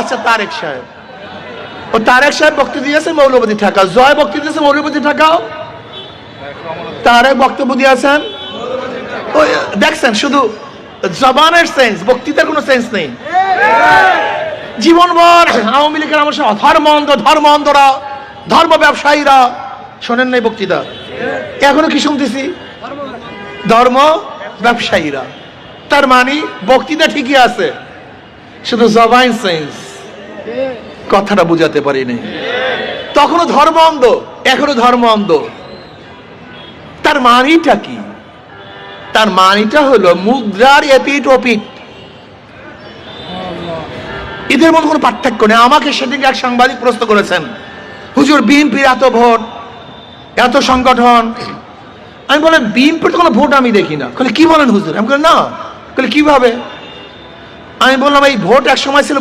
আচ্ছা তারেক সাহেব, ও তারেক সাহেব বক্তব্য দিয়েছে মৌলবাদী ঠেকাও, জয় বক্তব্য দিয়েছে মৌলবাদী ঠেকাও, তারেক বক্তব্য দিয়েছেন ওই দেখছেন শুধু জবানের সেন্স, বক্তৃতার কোনো সেন্স নেই। জীবনভর আওয়ামী লীগের আমার ধর্মরা ধর্ম ব্যবসায়ীরা শোনেন নাই বক্তৃতা, এখনো কি শুনতেছি? ধর্ম ব্যবসায়ীরা। তার মানে বক্তৃতা ঠিকই আছে, শুধু জবান সেন্স, কথাটা বুঝাতে পারিনি। তখনও ধর্ম অন্ধ, এখনো ধর্ম অন্ধ। তার মানিটা কি? তার মানিটা হলো মুদ্রার এপিট ওপিট, এদের মধ্যে কোনো পার্থক্য নেই। আমাকে সেদিকে এক সাংবাদিক প্রশ্ন করেছেন, হুজুর বিএনপির এত ভোট, এত সংগঠন, আমি বললাম বিএনপির তো কোনো ভোট আমি দেখি না। কি বলেন হুজুর? আমি বললাম না। কিভাবে? আমি বললাম এই ভোট এক সময় ছিল